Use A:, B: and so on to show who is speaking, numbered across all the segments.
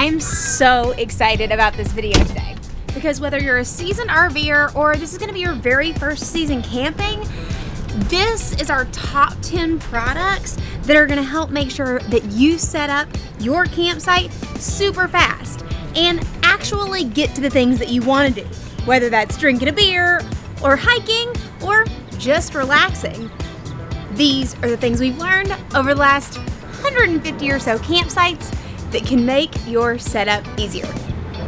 A: I'm so excited about this video today because whether you're a seasoned RVer or this is going to be your very first season camping, this is our top 10 products that are going to help make sure that you set up your campsite super fast and actually get to the things that you want to do, whether that's drinking a beer or hiking or just relaxing. These are the things we've learned over the last 150 or so campsites that can make your setup easier.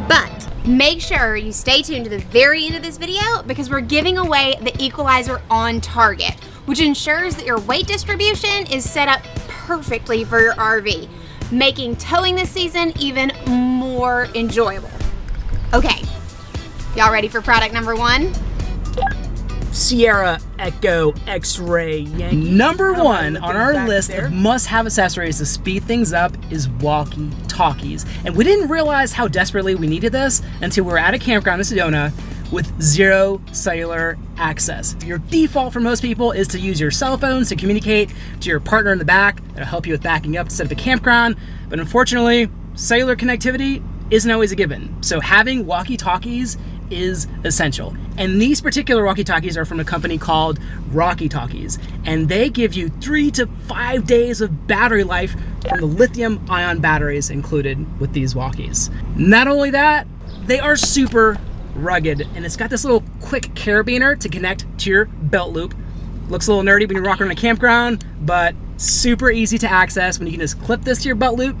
A: But make sure you stay tuned to the very end of this video because we're giving away the Equalizer on target, which ensures that your weight distribution is set up perfectly for your RV, making towing this season even more enjoyable. Okay, y'all ready for product number 1?
B: Sierra Echo X-Ray Yankee. Number 1 on our list of must-have accessories to speed things up is Walkie Talkies. And we didn't realize how desperately we needed this until we were at a campground in Sedona with 0 cellular access. Your default for most people is to use your cell phones to communicate to your partner in the back. That'll help you with backing up to set up a campground. But unfortunately, cellular connectivity isn't always a given. So having Walkie Talkies is essential. And these particular Walkie Talkies are from a company called Walkie Talkies. And they give you 3 to 5 days of battery life from the lithium ion batteries included with these walkies. Not only that, they are super rugged, and it's got this little quick carabiner to connect to your belt loop. Looks a little nerdy when you're walking around a campground, but super easy to access when you can just clip this to your belt loop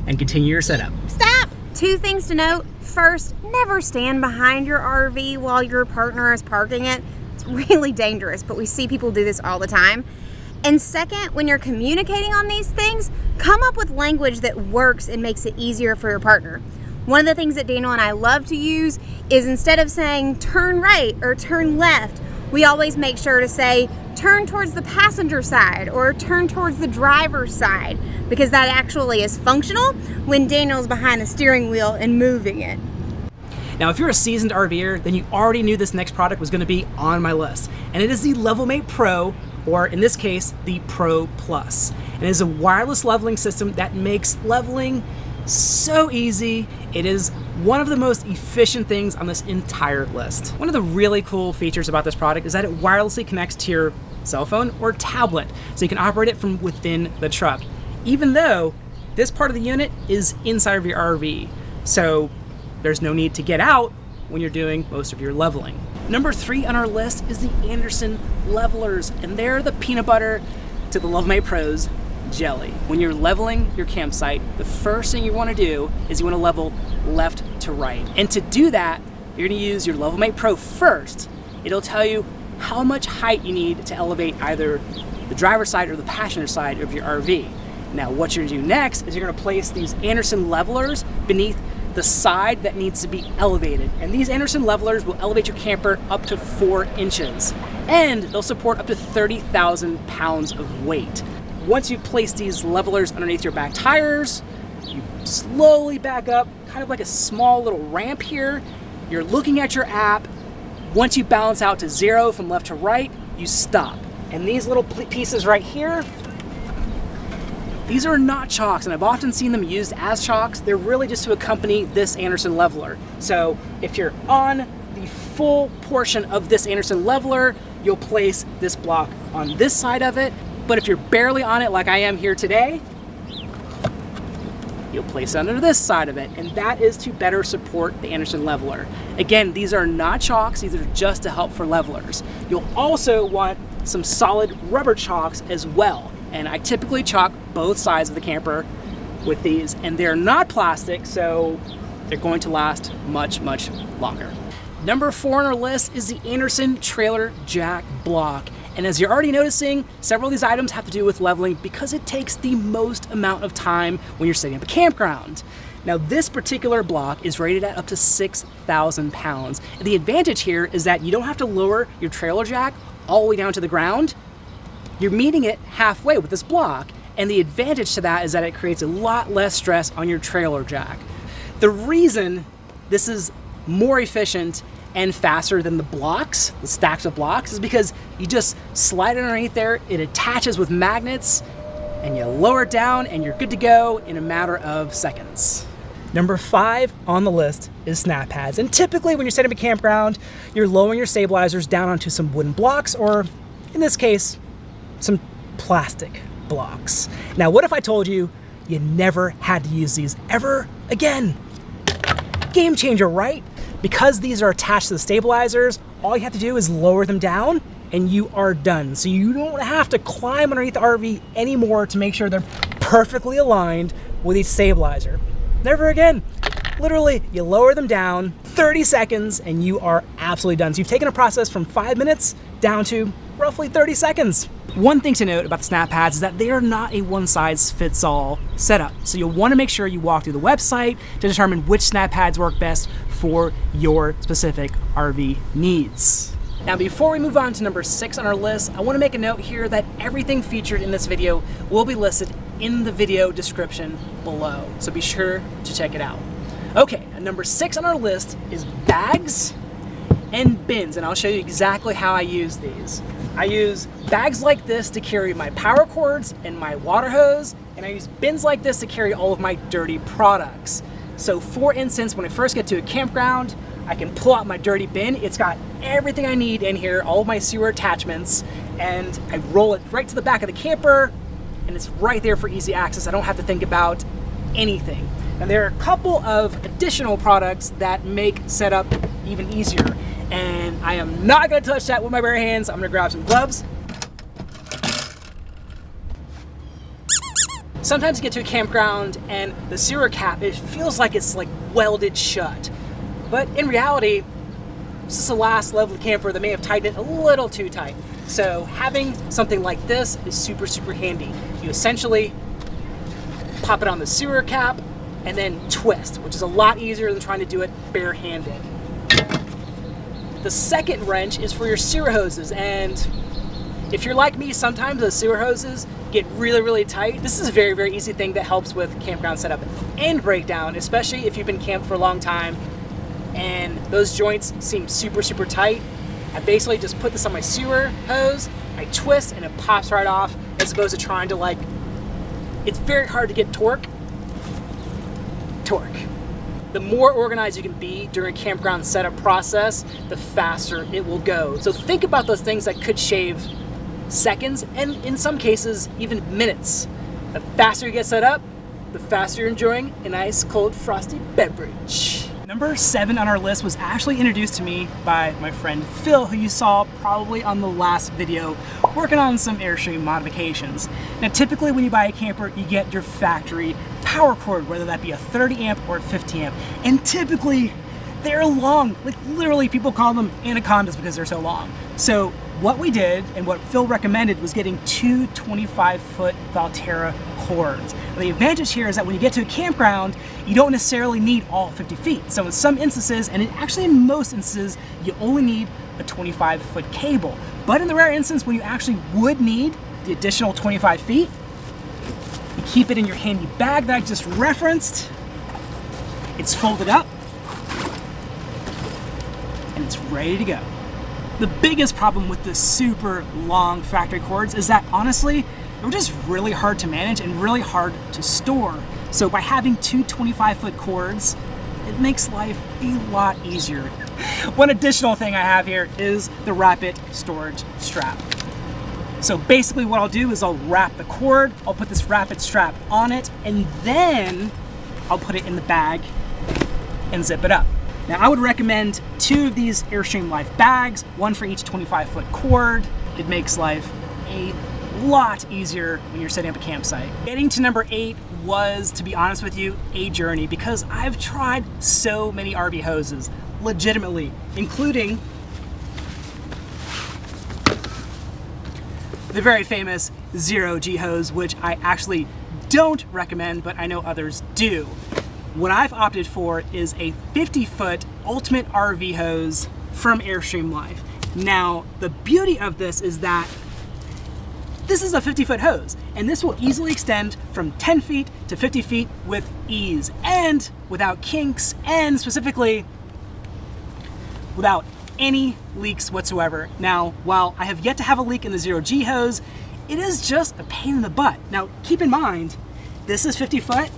B: and continue your setup.
A: Stop! 2 things to note. First, never stand behind your RV while your partner is parking it. It's really dangerous, but we see people do this all the time. And second, when you're communicating on these things, come up with language that works and makes it easier for your partner. One of the things that Daniel and I love to use is instead of saying turn right or turn left, we always make sure to say turn towards the passenger side or turn towards the driver's side, because that actually is functional when Daniel's behind the steering wheel and moving it.
B: Now, if you're a seasoned RVer, then you already knew this next product was going to be on my list. And it is the LevelMate Pro, or in this case, the Pro Plus. And it is a wireless leveling system that makes leveling so easy. It is one of the most efficient things on this entire list. One of the really cool features about this product is that it wirelessly connects to your cell phone or tablet, so you can operate it from within the truck, even though this part of the unit is inside of your RV. So there's no need to get out when you're doing most of your leveling. Number 3 on our list is the Anderson levelers, and they're the peanut butter to the LevelMate Pro's jelly. When you're leveling your campsite, the first thing you want to do is you want to level left to right. And to do that, you're going to use your LevelMate Pro first. It'll tell you how much height you need to elevate either the driver's side or the passenger side of your RV. Now, what you're going to do next is you're going to place these Anderson levelers beneath the side that needs to be elevated. And these Anderson levelers will elevate your camper up to 4 inches. And they'll support up to 30,000 pounds of weight. Once you've placed these levelers underneath your back tires, you slowly back up, kind of like a small little ramp here. You're looking at your app. Once you balance out to 0 from left to right, you stop. And these little pieces right here, these are not chocks, and I've often seen them used as chocks. They're really just to accompany this Anderson leveler. So if you're on the full portion of this Anderson leveler, you'll place this block on this side of it. But if you're barely on it like I am here today, you'll place it under this side of it, and that is to better support the Anderson leveler. Again, these are not chocks, these are just to help for levelers. You'll also want some solid rubber chocks as well, and I typically chalk both sides of the camper with these, and they're not plastic, so they're going to last much, much longer. Number 4 on our list is the Anderson trailer jack block. And as you're already noticing, several of these items have to do with leveling because it takes the most amount of time when you're setting up a campground. Now, this particular block is rated at up to 6,000 pounds. And the advantage here is that you don't have to lower your trailer jack all the way down to the ground. You're meeting it halfway with this block. And the advantage to that is that it creates a lot less stress on your trailer jack. The reason this is more efficient and faster than the blocks, the stacks of blocks, is because you just slide it underneath there, it attaches with magnets, and you lower it down and you're good to go in a matter of seconds. Number 5 on the list is snap pads. And typically when you're setting up a campground, you're lowering your stabilizers down onto some wooden blocks, or in this case, some plastic blocks. Now, what if I told you you never had to use these ever again? Game changer, right? Because these are attached to the stabilizers, all you have to do is lower them down and you are done. So you don't have to climb underneath the RV anymore to make sure they're perfectly aligned with each stabilizer. Never again. Literally, you lower them down, 30 seconds, and you are absolutely done. So you've taken a process from 5 minutes down to roughly 30 seconds. One thing to note about the snap pads is that they are not a one-size-fits-all setup. So you'll want to make sure you walk through the website to determine which snap pads work best for your specific RV needs. Now, before we move on to number 6 on our list, I want to make a note here that everything featured in this video will be listed in the video description below, so be sure to check it out. Okay, and number 6 on our list is bags and bins, and I'll show you exactly how I use these. I use bags like this to carry my power cords and my water hose, and I use bins like this to carry all of my dirty products. So for instance, when I first get to a campground, I can pull out my dirty bin. It's got everything I need in here, all of my sewer attachments, and I roll it right to the back of the camper, and it's right there for easy access. I don't have to think about anything. And there are a couple of additional products that make setup even easier, and I am not gonna touch that with my bare hands. I'm gonna grab some gloves. Sometimes you get to a campground and the sewer cap, it feels like it's like welded shut. But in reality, this is the last level of the camper that may have tightened it a little too tight. So having something like this is super, super handy. You essentially pop it on the sewer cap and then twist, which is a lot easier than trying to do it barehanded. The second wrench is for your sewer hoses, and if you're like me, sometimes the sewer hoses get really, really tight. This is a very, very easy thing that helps with campground setup and breakdown, especially if you've been camped for a long time and those joints seem super, super tight. I basically just put this on my sewer hose, I twist, and it pops right off, as opposed to trying to it's very hard to get torque. The more organized you can be during campground setup process, the faster it will go. So think about those things that could shave seconds, and in some cases, even minutes. The faster you get set up, the faster you're enjoying a nice cold frosty beverage. Number 7 on our list was actually introduced to me by my friend Phil, who you saw probably on the last video, working on some Airstream modifications. Now typically when you buy a camper, you get your factory power cord, whether that be a 30 amp or a 50 amp. And typically they're long, like literally people call them anacondas because they're so long. So what we did and what Phil recommended was getting 2 25-foot Valterra cords. And the advantage here is that when you get to a campground, you don't necessarily need all 50 feet. So in some instances, and actually in most instances, you only need a 25-foot cable. But in the rare instance when you actually would need the additional 25 feet, you keep it in your handy bag that I just referenced. It's folded up, and it's ready to go. The biggest problem with the super long factory cords is that honestly, they're just really hard to manage and really hard to store. So by having 2 25-foot cords, it makes life a lot easier. One additional thing I have here is the Rapid Storage Strap. So basically what I'll do is I'll wrap the cord, I'll put this Rapid strap on it, and then I'll put it in the bag and zip it up. Now I would recommend 2 of these Airstream Life bags, 1 for each 25-foot cord. It makes life a lot easier when you're setting up a campsite. Getting to number 8 was, to be honest with you, a journey because I've tried so many RV hoses, legitimately, including the very famous 0G hose, which I actually don't recommend, but I know others do. What I've opted for is a 50-foot Ultimate RV hose from Airstream Life. Now, the beauty of this is that this is a 50-foot hose, and this will easily extend from 10 feet to 50 feet with ease, and without kinks, and specifically without any leaks whatsoever. Now, while I have yet to have a leak in the 0G hose, it is just a pain in the butt. Now, keep in mind, this is 50 foot,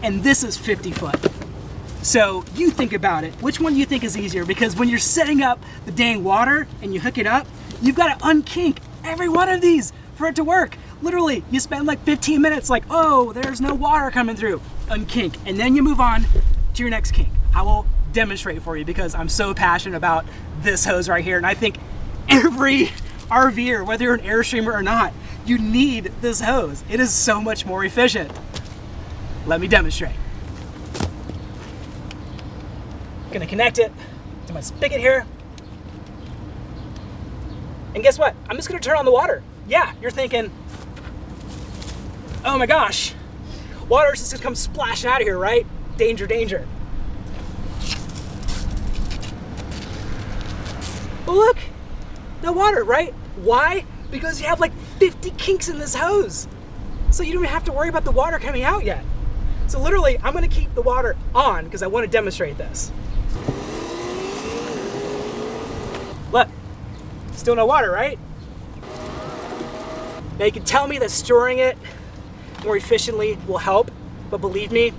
B: and this is 50 foot. So you think about it. Which one do you think is easier? Because when you're setting up the dang water and you hook it up, you've got to unkink every one of these for it to work. Literally, you spend like 15 minutes like, oh, there's no water coming through. Unkink, and then you move on to your next kink. I will demonstrate for you because I'm so passionate about this hose right here, and I think every RVer, whether you're an Airstreamer or not, you need this hose. It is so much more efficient. Let me demonstrate. Gonna connect it to my spigot here. And guess what? I'm just gonna turn on the water. Yeah, you're thinking, oh my gosh, water's just gonna come splashing out of here, right? Danger, danger. But look, no water, right? Why? Because you have like 50 kinks in this hose. So you don't even have to worry about the water coming out yet. So literally, I'm gonna keep the water on because I wanna demonstrate this. Look, still no water, right? Now you can tell me that storing it more efficiently will help, but believe me,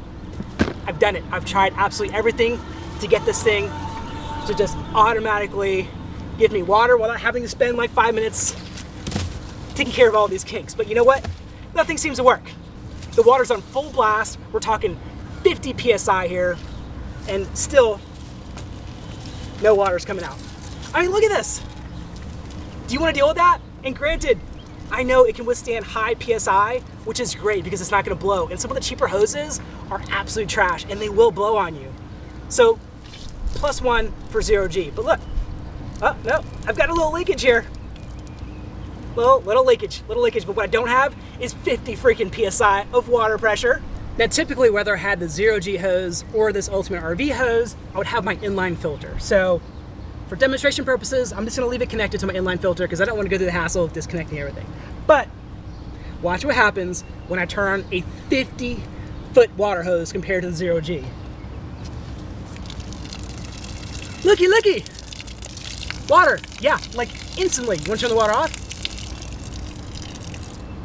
B: I've done it. I've tried absolutely everything to get this thing to just automatically give me water without having to spend like 5 minutes taking care of all these kinks. But you know what? Nothing seems to work. The water's on full blast. We're talking 50 PSI here, and still no water's coming out. I mean, look at this. Do you want to deal with that? And granted, I know it can withstand high PSI, which is great because it's not going to blow. And some of the cheaper hoses are absolute trash, and they will blow on you. So, +1 for 0G. But look, oh no, I've got a little leakage here. Little leakage. But what I don't have is 50 freaking PSI of water pressure. Now, typically, whether I had the 0G hose or this Ultimate RV hose, I would have my inline filter. So, for demonstration purposes, I'm just gonna leave it connected to my inline filter because I don't want to go through the hassle of disconnecting everything. But watch what happens when I turn a 50-foot water hose compared to the 0G. Looky, looky! Water, yeah, like instantly. You wanna turn the water off?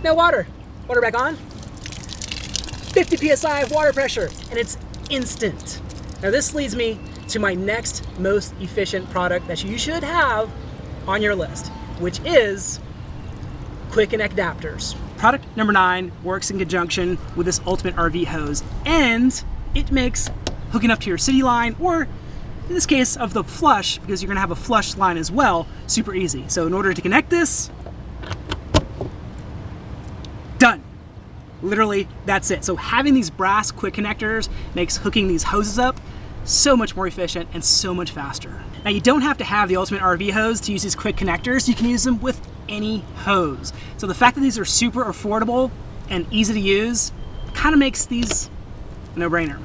B: No water. Water back on. 50 PSI of water pressure, and it's instant. Now this leads me to my next most efficient product that you should have on your list, which is quick connect adapters. Product number 9 works in conjunction with this Ultimate RV hose, and it makes hooking up to your city line, or in this case of the flush, because you're gonna have a flush line as well, super easy. So in order to connect this, done. Literally, that's it. So having these brass quick connectors makes hooking these hoses up so much more efficient and so much faster. Now you don't have to have the Ultimate RV hose to use these quick connectors. You can use them with any hose. So the fact that these are super affordable and easy to use kind of makes these a no-brainer.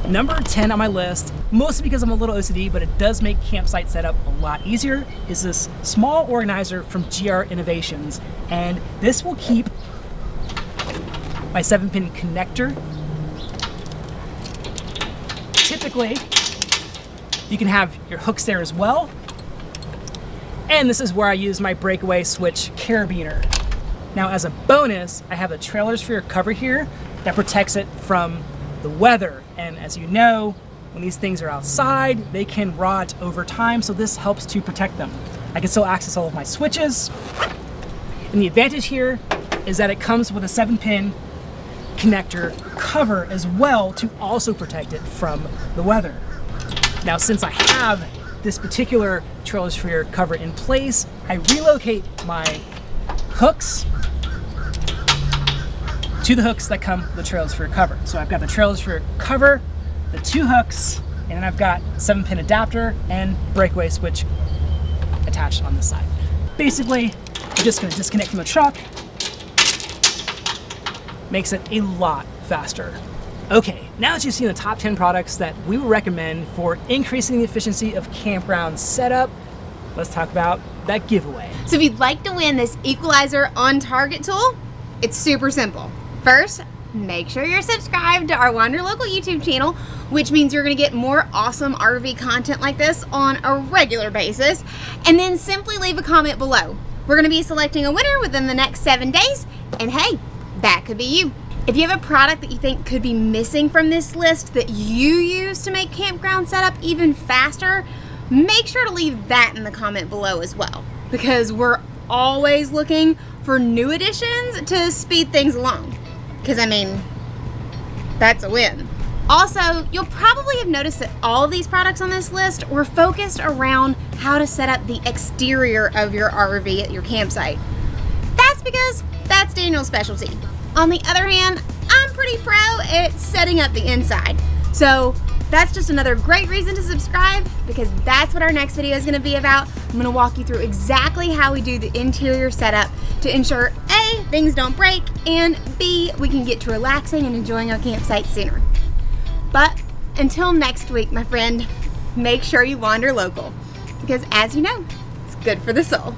B: Number 10 on my list, mostly because I'm a little OCD, but it does make campsite setup a lot easier, is this small organizer from GR Innovations. And this will keep my 7-pin connector. Typically, you can have your hooks there as well. And this is where I use my breakaway switch carabiner. Now, as a bonus, I have a trailer sphere cover here that protects it from the weather. And as you know, when these things are outside, they can rot over time, so this helps to protect them. I can still access all of my switches. And the advantage here is that it comes with a 7-pin connector cover as well to also protect it from the weather. Now, since I have this particular trailer sphere cover in place, I relocate my hooks to the hooks that come with the trailer sphere cover. So I've got the trailer sphere cover, the 2 hooks, and then I've got 7-pin adapter and breakaway switch attached on the side. Basically, I'm just gonna disconnect from the truck. Makes it a lot faster. Okay, now that you've seen the top 10 products that we would recommend for increasing the efficiency of campground setup, let's talk about that giveaway.
A: So if you'd like to win this Equalizer on target tool, it's super simple. First, make sure you're subscribed to our Wanderlocal YouTube channel, which means you're gonna get more awesome RV content like this on a regular basis. And then simply leave a comment below. We're gonna be selecting a winner within the next 7 days, and hey, that could be you. If you have a product that you think could be missing from this list that you use to make campground setup even faster, make sure to leave that in the comment below as well, because we're always looking for new additions to speed things along. Because I mean, that's a win. Also, you'll probably have noticed that all of these products on this list were focused around how to set up the exterior of your RV at your campsite. That's because that's Daniel's specialty. On the other hand, I'm pretty pro at setting up the inside. So that's just another great reason to subscribe, because that's what our next video is going to be about. I'm going to walk you through exactly how we do the interior setup to ensure A, things don't break, and B, we can get to relaxing and enjoying our campsite sooner. But until next week, my friend, make sure you wander local, because as you know, it's good for the soul.